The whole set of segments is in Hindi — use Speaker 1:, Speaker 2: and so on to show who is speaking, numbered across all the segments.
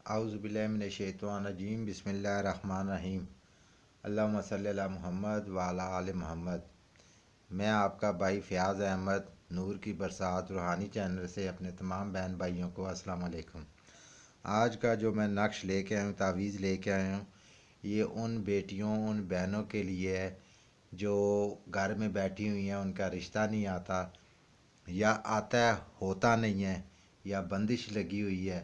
Speaker 1: आउज़ुबिल्लाहिमिनश्शैतानिर्रजीम बिस्मिल्लाहिर्रहमानिर्रहीम। अल्लाहुम्मा सल्लि अला मुहम्मद व अला आलि मुहम्मद। मैं आपका भाई फ़याज़ अहमद नूर की बरसात रूहानी चैनल से अपने तमाम बहन भाइयों को अस्सलाम वालेकुम। आज का जो मैं नक्श लेके आया हूँ, तावीज़ लेके आया हूँ, ये उन बेटियों उन बहनों के लिए है जो घर में बैठी हुई हैं, उनका रिश्ता नहीं आता या आता है होता नहीं है या बंदिश लगी हुई है।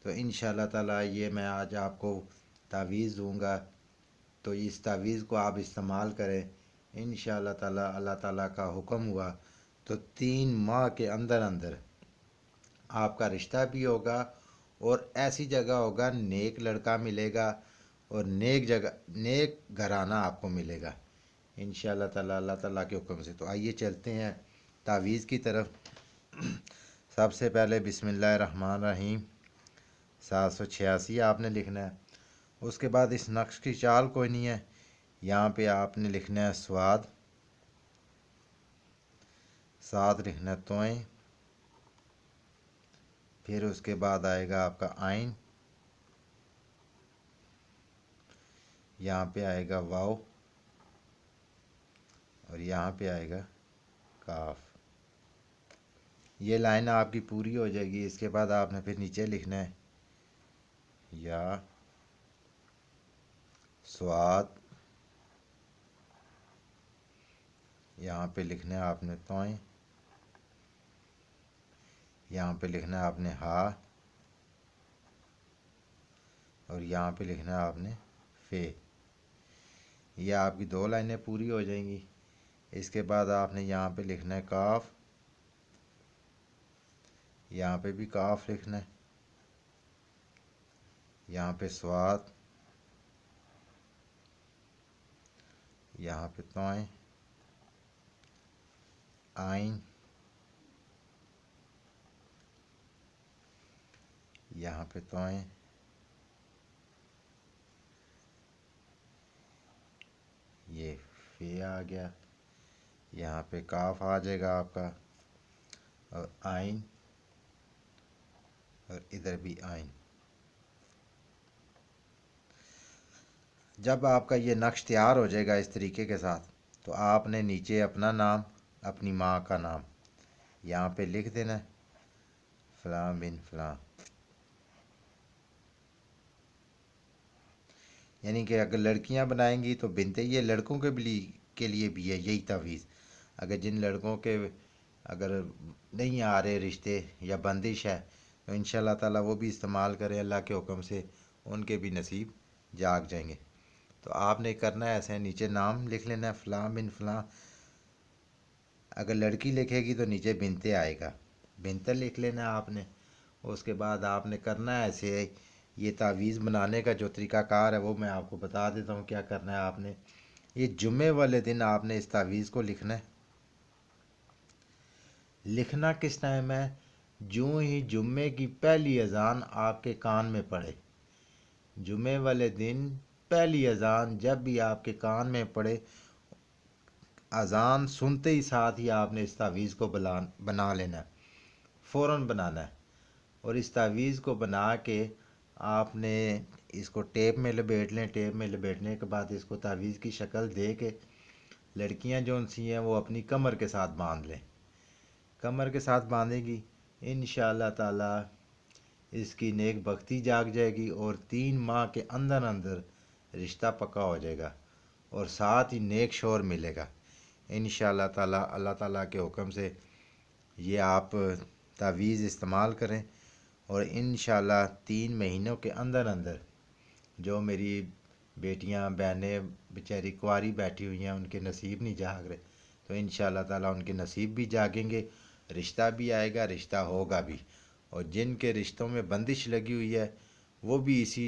Speaker 1: तो इंशाल्लाह ताला ये मैं आज आपको तावीज़ दूंगा, तो इस तावीज़ को आप इस्तेमाल करें। इंशाल्लाह ताला अल्लाह ताला का हुक्म हुआ तो 3 माह के अंदर अंदर आपका रिश्ता भी होगा और ऐसी जगह होगा, नेक लड़का मिलेगा और नेक जगह नेक घराना आपको मिलेगा इंशाल्लाह ताला अल्लाह ताला के हुक्म से। तो आइए चलते हैं तावीज़ की तरफ। सबसे पहले बिस्मिल्लाहिर्रहमानिर्रहीम 786 आपने लिखना है। उसके बाद इस नक्श की चाल कोई नहीं है, यहाँ पे आपने लिखना है स्वाद, साथ लिखना है तोएं, फिर उसके बाद आएगा आपका आइन, यहाँ पे आएगा वाव और यहाँ पे आएगा काफ। ये लाइन आपकी पूरी हो जाएगी। इसके बाद आपने फिर नीचे लिखना है या स्वाद, यहाँ पे लिखना है आपने तोएं, यहाँ पे लिखना है आपने हा और यहाँ पे लिखना है आपने फे। ये आपकी 2 लाइनें पूरी हो जाएंगी। इसके बाद आपने यहाँ पे लिखना है काफ, यहाँ पे भी काफ लिखना है, यहाँ पे स्वाद, यहाँ पे तोएं, आइन, यहाँ पे तोएं, ये फे आ गया, यहाँ पे काफ आ जाएगा आपका और आइन और इधर भी आइन। जब आपका ये नक्श तैयार हो जाएगा इस तरीके के साथ, तो आपने नीचे अपना नाम, अपनी माँ का नाम यहाँ पे लिख देना है, फ़लाँ बिन फ़लाँ। यानी कि अगर लड़कियां बनाएंगी तो बिनते, ये लड़कों के लिए भी है यही तावीज़। अगर जिन लड़कों के अगर नहीं आ रहे रिश्ते या बंदिश है तो इंशाल्लाह ताला वो भी इस्तेमाल करें, अल्लाह के हुक्म से उनके भी नसीब जाग जाएंगे। तो आपने करना है ऐसे, नीचे नाम लिख लेना है फ़लाँ बिन फ़लाँ। अगर लड़की लिखेगी तो नीचे बिनते आएगा, बिनते लिख लेना है आपने। उसके बाद आपने करना है ऐसे। ये तावीज़ बनाने का जो तरीक़ाकार है वो मैं आपको बता देता हूँ क्या करना है आपने। ये जुम्मे वाले दिन आपने इस तावीज़ को लिखना है। लिखना किस टाइम है? जो ही जुम्मे की पहली अजान आपके कान में पड़े, जुम्मे वाले दिन पहली अजान जब भी आपके कान में पड़े, अजान सुनते ही साथ ही आपने इस तावीज़ को बना लेना है, फ़ौरन बनाना है। और इस तावीज़ को बना के आपने इसको टेप में लपेट लें। टेप में लपेटने के बाद इसको तावीज़ की शक्ल दे के लड़कियां जो सी हैं वो अपनी कमर के साथ बांध लें। कमर के साथ बांधेगी इंशाअल्लाह ताला इसकी नेक बख्ती जाग जाएगी और 3 माह के अंदर अंदर रिश्ता पक्का हो जाएगा और साथ ही नेक शोर मिलेगा इंशाअल्लाह ताला। अल्लाह ताला के हुक्म से ये आप तावीज़ इस्तेमाल करें और इंशाअल्लाह 3 महीनों के अंदर अंदर जो मेरी बेटियां बहनें बेचारी कुंवारी बैठी हुई हैं, उनके नसीब नहीं जाग रहे, तो इंशाअल्लाह ताला उनके नसीब भी जागेंगे, रिश्ता भी आएगा, रिश्ता होगा भी। और जिनके रिश्तों में बंदिश लगी हुई है वो भी इसी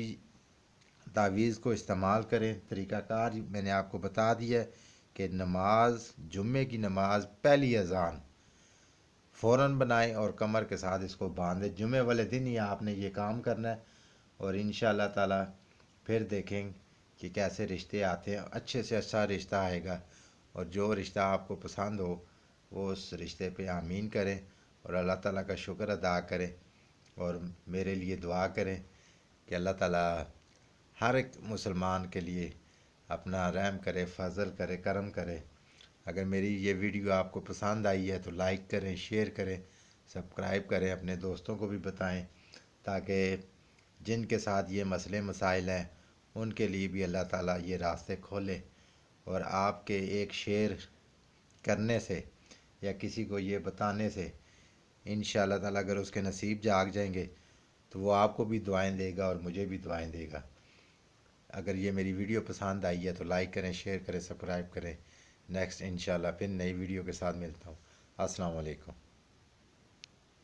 Speaker 1: तावीज़ को इस्तेमाल करें। तरीक़ाकार मैंने आपको बता दिया है कि नमाज, जुम्मे की नमाज पहली अजान फ़ौरन बनाएं और कमर के साथ इसको बांधें। जुम्मे वाले दिन ही आपने ये काम करना है और इंशाअल्लाह ताला फिर देखें कि कैसे रिश्ते आते हैं। अच्छे से अच्छा रिश्ता आएगा और जो रिश्ता आपको पसंद हो वो उस रिश्ते पे आमीन करें और अल्लाह ताला का शुक्र अदा करें और मेरे लिए दुआ करें कि अल्लाह ताला हर एक मुसलमान के लिए अपना रहम करे, फजल करे, करम करे। अगर मेरी ये वीडियो आपको पसंद आई है तो लाइक करें, शेयर करें, सब्सक्राइब करें, अपने दोस्तों को भी बताएं, ताकि जिनके साथ ये मसले मसाइल हैं उनके लिए भी अल्लाह ताला ये रास्ते खोले। और आपके एक शेयर करने से या किसी को ये बताने से इंशाअल्लाह ताला अगर उसके नसीब जाग जाएंगे तो वो आपको भी दुआएं देगा और मुझे भी दुआएं देगा। अगर ये मेरी वीडियो पसंद आई है तो लाइक करें, शेयर करें, सब्सक्राइब करें। नेक्स्ट इंशाल्लाह फिर नई वीडियो के साथ मिलता हूँ। अस्सलाम वालेकुम।